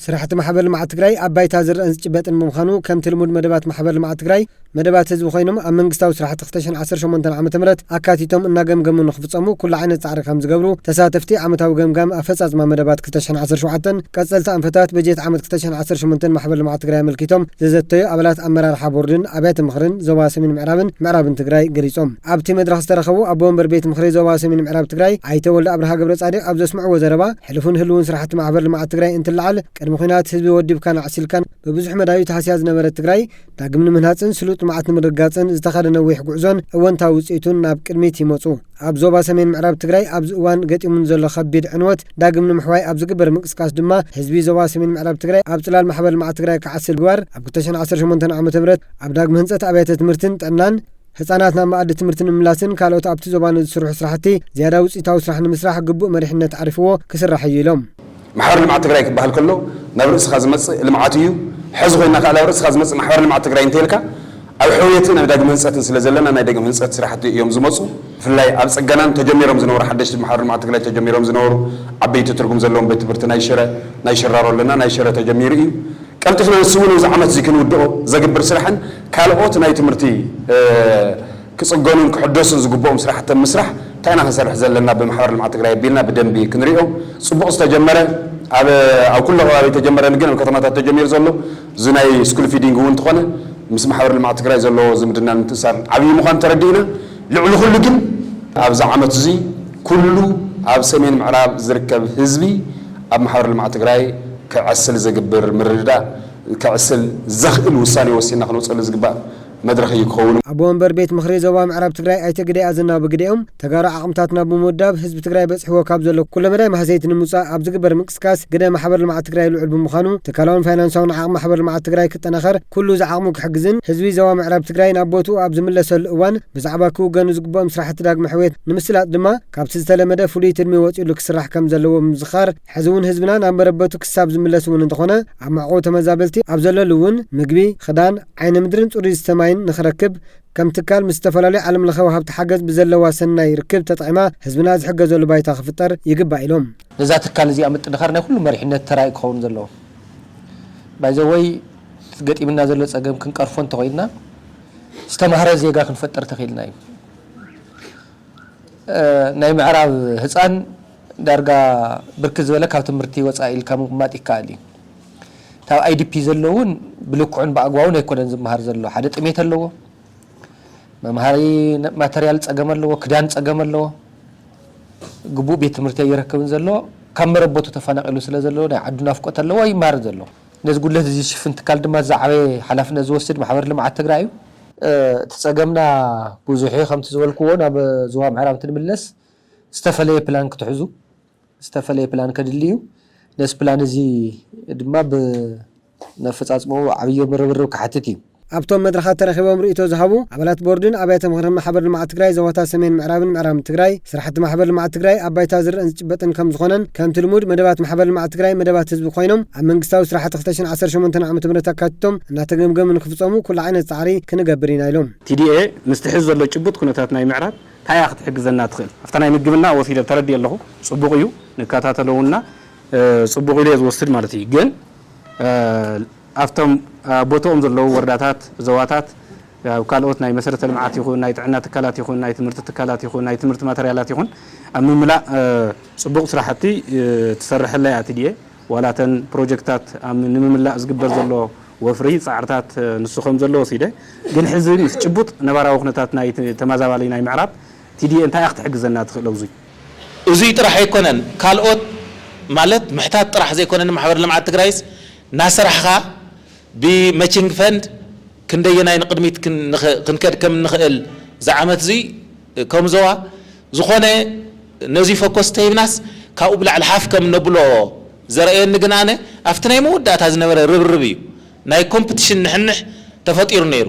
ስራሕቲ ማሕበር ልምዓት ትግራይ ኣባይታ ዝርአን ዝጭበጥን ብምዃኑ ከም ትልሙድ መደባት ማሕበር ልምዓት ትግራይ መደባት ህዝቢ ኮይኖም ኣብ መንግስታዊ ስራሕቲ 2018 ዓ.ም ኣካቲቶም እናገምገሙ ንኽፍጸሙ ኩሉ ዓይነት ጻዕሪ ከም ዝገብሩ ተሳተፍቲ ዓመታዊ ገምጋም ኣፈጻጽማ መደባት 2017 ቀጸልቲ ኣንፈታት በጀት ዓመት 2018 ማሕበር ልምዓት ትግራይ ኣመልኪቶም ዝዘተዩ ኣባላት ኣመራርሓ ቦርድን ኣብያተ ምኽርን ዞባ ሰሜን ምዕራብን ትግራይ ገሊጾም ኣብቲ መድረኽ ዝተረኸቡ ኣቦ ወንበር ቤት ምኽሪ ዞባ ሰሜን ምዕራብ ትግራይ ኣይተ ወልደ ኣብርሃ ገብረ ጻዲቅ ኣብ ዘስምዕዎ ዘረባ ሕልፉን ህልውን ስራሕቲ ማሕበር ልምዓት ትግራይ እንትልዓል ቅድሚ ኩናት ህዝቢ ወዲብካን ዓሲልካን በብዙሕ መዳዩ ተሃስያ ዝነበረት ትግራይ ዳግም ንምህናፅን ስሉጥ ልምዓት ንምርጋፅን ዝተኸደ ነዊሕ ጉዕዞን እወንታዊ ውፅኢቱን ናብ ቅድሚት ይመፁ ኣብ ዞባ ሰሜን ምዕራብ ትግራይ ኣብዚ እዋን ገጢሙን ዘሎ ከቢድ ዕንወት ዳግም ንምሕዋይ ኣብ ዝግበር ምንቅስቃስ ድማ ህዝቢ ዞባ ሰሜን ምዕራብ ትግራይ ኣብ ጽላል ማሕበር ልምዓት ትግራይ ክዓስል ግባር ኣብ 2018 ዓ.ም ኣብ ዳግም ህንፀት ኣብያተ ትምህርትን ጥዕናን ህፃናትና ማዕድ ትምህርትን ምላስን ካልኦት ኣብቲ ዞባ ዝስርሑ ስራሕቲ ዝያዳ ውፅኢታዊ ስራሕ ንምስራሕ ግቡእ መሪሕነት ዓሪፍዎ ክስራሕ እዩ ኢሎም ማሕበር ልምዓት ትግራይ ክበሃል ከሎ ናብ ርእስኻ ዝመጽእ ልምዓት እዩ ሕዚ ኮይና ካል ኣብ ርእስኻ ዝመጽእ ማሕበር ልምዓት ትግራይ እንተልካ ኣብ ሕውየትን ኣብ ዳግም ህንፀትን ስለ ዘለና ናይ ዳግም ህንፀት ስራሕቲ እዮም ዝመጹ ብፍላይ ኣብ ጽገናን ተጀሚሮም ዝነበሩ ሓደሽቲ ማሕበር ልምዓት ትግራይ ተጀሚሮም ዝነበሩ ዓበይቲ ትርጉም ዘለዎም ቤት ትምህርቲ ናይ ሽራሮ ኣለና ናይ ሽረ ተጀሚሩ እዩ ቀልጢፍና ንስውን እዚ ዓመት እዚ ክንውድኦ ዘግብር ስራሕን ካልኦት ናይ ትምህርቲ ክጽገኑን ክሕደሱን ዝግብኦም ስራሕቲ ምስራሕ ታይና ክንሰርሕ ዘለና ብማሕበር ልምዓት ትግራይ ቢልና ብደንቢ ክንሪኦ ጽቡቕ ዝተጀመረ ኣብ ኩሉ ከባቢ ተጀመረ ግን ኣብ ከተማታት ተጀሚሩ ዘሎ እዚ ናይ ስኩል ፊዲንግ እውን ተኾነ ምስ ማሕበር ልምዓት ትግራይ ዘለዎ ዝምድና ምትእስሳር ዓብዪ ምዃኑ ተረዲእና ልዕሊ ኩሉ ግን ኣብዚ ዓመት እዚ ኩሉ ኣብ ሰሜን ምዕራብ ዝርከብ ህዝቢ ኣብ ማሕበር ልምዓት ትግራይ ክዕስል ዝግብር ምርድዳእ ክዕስል ዘኽእል ውሳኔ ወሲና ክንወፅሉ ዝግባእ መድረኽ ይክኸውን ኣቦ ወንበር ቤት ምኽሪ ዞባ ምዕራብ ትግራይ ኣይተ ግደይ ኣዘናው ብግደኦም ተጋሩ ዓቕምታትና ብምውዳብ ህዝቢ ትግራይ በፅሕዎ ካብ ዘሎ ኩለ መዳይ ማሕዘይቲ ንምውፃእ ኣብ ዝግበር ምንቅስቃስ ግደ ማሕበር ልምዓት ትግራይ ልዑል ብምዃኑ ትካላውን ፋይናንሳውን ዓቕሚ ማሕበር ልምዓት ትግራይ ክጠናኸር ኩሉ ዝዓቕሙ ክሕግዝን ህዝቢ ዞባ ምዕራብ ትግራይ ናብ ቦትኡ ኣብ ዝምለሰሉ እዋን ብዛዕባ ክውገኑ ዝግብኦም ስራሕቲ ዳግመ ሕውየት ንምስላጥ ድማ ካብቲ ዝተለመደ ፍሉይ ትድሚ ወፂሉ ክስራሕ ከም ዘለዎ ምዝኻር ሕዚ እውን ህዝብና ናብ መረበቱ ክሳብ ዝምለስ እውን እንተኾነ ኣብ ማዕቆ ተመዛበልቲ ኣብ ዘለሉ እውን ምግቢ ክዳን ዓይነ ምድርን ጽሩይ ዝተማይን ንኽረክብ ከም ትካል ምስ ዝተፈላለዩ ዓለም ለኸ ወሃብቲ ሓገዝ ብዘለዋ ሰናይ ርክብ ተጠቂማ ህዝብና ዝሕገዘሉ ባይታ ክፍጠር ይግባእ ኢሎም ነዛ ትካል እዚኣ ምጥንኻር ናይ ኩሉ መሪሕነት ተራይ ክኸውን ዘለዎ ባይዘወይ ገጢምና ዘሎ ፀገም ክንቀርፎ እንተኾይልና ዝተምሃረ ዜጋ ክንፈጠር ተኽኢልና እዩ ናይ ምዕራብ ህፃን ዳርጋ ብርክት ዝበለ ካብ ትምህርቲ ወፃኢ ኢልካ ምቕማጥ ይከኣል እዩ ታብ አይዲፒ ዘለውን ብልኩዕን በአግባቡን አይኮነን ዝመሃር ዘሎ ሓደ ጥሜት ኣለዎ መምሃሪ ማተሪያል ፀገም ኣለዎ ክዳን ፀገም ኣለዎ ግቡእ ቤት ትምህርቲ ይረክብን ዘሎ ካብ መረበቱ ተፈናቂሉ ስለ ዘሎ ናይ ዓዱ ናፍቆት ኣለዎ ይማር ዘሎ ነዚ ጉለት እዚ ሽፍን ትካል ድማ ዝዓበየ ሓላፍነት ዝወስድ ማሕበር ልምዓት ትግራይ እዩ ተፀገምና ብዙሕ ከምቲ ዝበልክዎ ናብ ዞባ ምዕራብ ትንምለስ ዝተፈለየ ፕላን ክትሕዙ ዝተፈለየ ፕላን ከድልዩ ነስ ፕላን እዚ ድማ ብነፈጻጽሞ ዓብይ ምርብርብ ክሓትት እዩ ኣብቶም መድረኻት ተረኺቦም ርእይቶ ዝሃቡ ኣባላት ቦርድን ኣብያተ ምኽሪ ማሕበር ልምዓት ትግራይ ዞባታ ሰሜን ምዕራብን ትግራይ ስራሕቲ ማሕበር ልምዓት ትግራይ ኣባይታ ዝርአን ዝጭበጥን ከም ዝኾነን ከምቲ ልሙድ መደባት ማሕበር ልምዓት ትግራይ መደባት ህዝቢ ኮይኖም ኣብ መንግስታዊ ስራሕቲ 2018 ዓ.ም ኣካቲቶም እናተገምገሙ ንክፍጸሙ ኩሉ ዓይነት ጻዕሪ ክንገብር ኢና ኢሎም ቲዲኤ ምስትሕዝ ዘሎ ጭቡጥ ኩነታት ናይ ምዕራብ ታያ ክትሕግዘና ትኽእል ኣብታ ናይ ምግብና ወሲደ ተረዲ ኣለኹ ጽቡቕ እዩ ንከታተለውና ጽቡቕ ኢሉ ዝወስድ ማለት እዩ ግን ኣፍቶም ቦታኦም ዘለዉ ወረዳታት ዘዋታት ካልኦት ናይ መሰረተ ልምዓት ይኹን ናይ ጥዕና ትካላት ይኹን ናይ ትምህርቲ ትካላት ይኹን ናይ ትምህርቲ ማተሪያላት ይኹን ኣብ ምምላእ ጽቡቕ ስራሕቲ ትሰርሐላ እያ ቲዲኤ ዋላተን ፕሮጀክታት ኣብ ንምምላእ ዝግበር ዘሎ ወፍሪ ጻዕርታት ንሱ ከም ዘሎ ወሲደ ግን ሕዚ ምስ ጭቡጥ ነባራዊ ኩነታት ናይ ተመዛባሊ ናይ ምዕራብ ቲዲኤ እንታይ ክትሕግዘና ትኽእል እዚ ጥራሕ ኣይኮነን ካልኦት ማለት ምሕታት ጥራሕ ዘይኮነን ማሕበር ልምዓት ትግራይስ ናስራሕኻ ብመቺንግ ፈንድ ክንደየናይ ንቅድሚት ክንከድ ከም ንኽእል ዝዓመት እዚ ከም ዞባ ዝኾነ ነዚ ፎከስ ተይብናስ ካብኡ ብላዕሊ ሓፍ ከም ነብሎ ዘርአየኒ ግን ኣነ ኣብቲ ናይ መወዳእታ ዝነበረ ርብርብ እዩ ናይ ኮምፒቲሽን ንሕንሕ ተፈጢሩ ነይሩ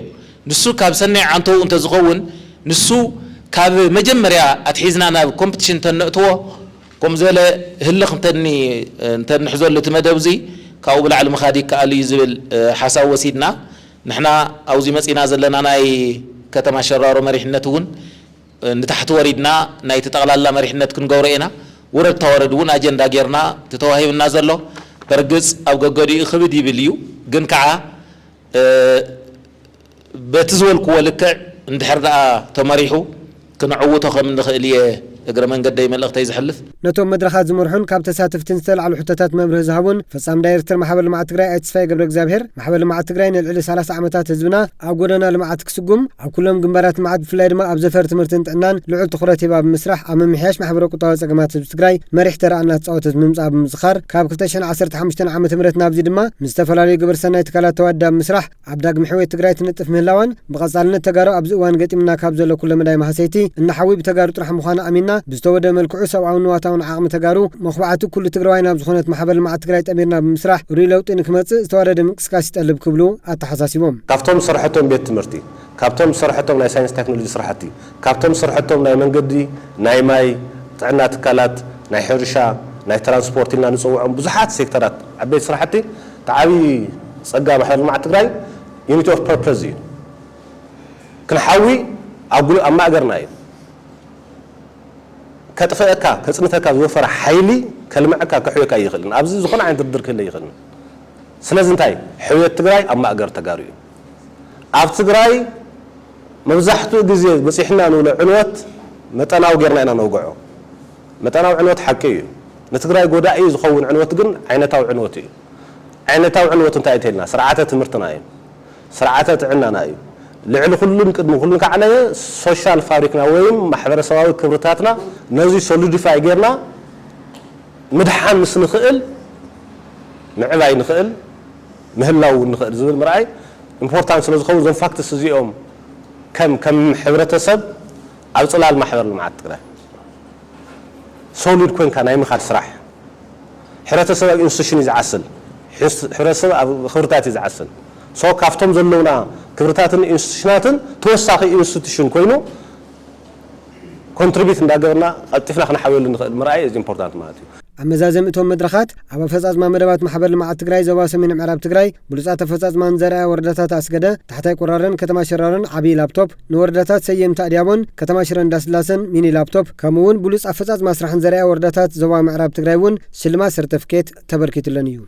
ንሱ ካብ ሰናይ ዓንተው እንተዝኸውን ንሱ ካብ መጀመርያ ኣትሒዝና ናብ ኮምፒቲሽን ተነእትዎ ከም ዝበለ ህልኽ እንተንሕዘሉ እቲ መደብ እዚ ካብኡ ብላዕሊ ምኻድ ይከኣል እዩ ዝብል ሓሳብ ወሲድና ንሕና ኣብዚ መፂና ዘለና ናይ ከተማ ሸራሮ መሪሕነት እውን ንታሕቲ ወሪድና ናይ ተጠቕላላ መሪሕነት ክንገብሮ ኢና ወረድ ተወረድ እውን ኣጀንዳ ጌርና ተተዋሂብና ዘሎ برجس أو جودي خبدي بليو جن كعا بتزول قوة لك عند حرة تماريحو كنعوته من خليه እግረ መንገድ ዳይ መልእኽተይ ዝሕልፍ ነቶም መድረኻት ዝመርሑን ካብ ተሳተፍትን ዝተልዓሉ ሕቶታት መምርሒ ዝሃቡን ፈጻም ዳይሬክተር ማሕበር ልምዓት ትግራይ ኣይ ተስፋይ ገብረ እግዚአብሔር ማሕበር ልምዓት ትግራይ ንልዕሊ 30 ዓመታት ህዝብና ኣብ ጎደና ልምዓት ክስጉም ኣብ ኩሎም ግንባራት ልምዓት ብፍላይ ድማ ኣብ ዘፈር ትምህርትን ጥዕናን ልዑል ትኹረት ሂባ ብምስራሕ ኣብ ምምሕያሽ ማሕበረ ቁጠባዊ ፀገማት ህዝቢ ትግራይ መሪሕ ተራእና ተፃወተት ምምፃእ ብምዝኻር ካብ 2015 ዓመተ ምህረት ናብዚ ድማ ምስ ዝተፈላለዩ ግብረ ሰናይ ትካላት ተዋዳእ ብምስራሕ ኣብ ዳግም ሕውየት ትግራይ ትንጥፍ ምህላዋን ብቐጻልነት ተጋሩ ኣብዚ እዋን ገጢምና ካብ ዘሎ ኩለ መዳይ ማህሰይቲ እናሓዊ ብተጋሩ ጥራሕ ምዃኑ ኣሚንና بستودة ملكو سواء نواتاون عقم تجارو مخبعاتو كل تجراوين بزخونة محبل مع تجراي تأميرنا بمسرح وريلوت إنك مت استوارد مكسكاسي تقلب كبلو التحساسيهم كافتهم صرحتهم بيت مرتي كافتهم صرحتهم لا ساينس تكنولوجي صرحتي كافتهم صرحتهم لا منقدي ناي ماي تعنا تكالات ناي حرشة ناي ترانسبورت لنا نصوعهم بزحات سيكترات عبيت صرحتي تعبي صقا محبل مع تجراي unity of purpose كنحاوي أقول أما أقرناي كتفاءك كصنتك زوفر حيلي كلمعك كحويك يخلن ابز زخون عند الدرك اللي يخلن سلازنتاي حويه تግራይ ኣብ ማእገር ተጋሩ ኣብ ትግራይ መብዛሕትኡ ግዜ በፂሕና ነው ለዕንወት መጠናው ገርና ኢና ነውግዖ መጠናው ዕንወት ሓቂ እዩ ንትግራይ ጎዳኢ ዝኸውን ዕንወት ግን ዓይነታው ዕንወት እዩ ዓይነታው ዕንወት እንታይ ተልና ስርዓተ ትምህርትና እዩ ስርዓተ ጥዕናና እዩ لعل كلن قدم كلن كعلى سوشيال فابريكنا ويم محبرسواوي كبرتاتنا نزي سوليديفاي غيرنا مدحان مس نخእል معباي نخእል مهلاو نخእል زبل مرعي امبورطانت سلو زخون زون فاكتس زيهم كم حبرتسب او صلال محبر المعات تግራይ سوليد كوين كان يمخات سراح حبرتسب انستيشن يزعسل حبرتسب خبرتات يزعسل سو كافتم زلونا كبرتاتن انستيشناتن توساخي انستيشن كوينو كونتريبيوت እንዳገርና አጥፍና خنحاول نخእል مرأي از امبورطانت ማለት እዩ أمازازم إتهم مدرخات أبا فزاز ما مدبات محبر لمعات تجراي زواسة من معراب تجراي بلوزات فزاز ما نزرع ورداتات أسجدة تحتاج قرارن كتما شرارن عبي لابتوب نورداتات سيم تأديابون كتما شرن داسلاسن ميني لابتوب كمون بلوز فزاز ما سرحن زرع ورداتات زوا معراب تجرايون سلما سيرتيفيكيت تبركيت لنيو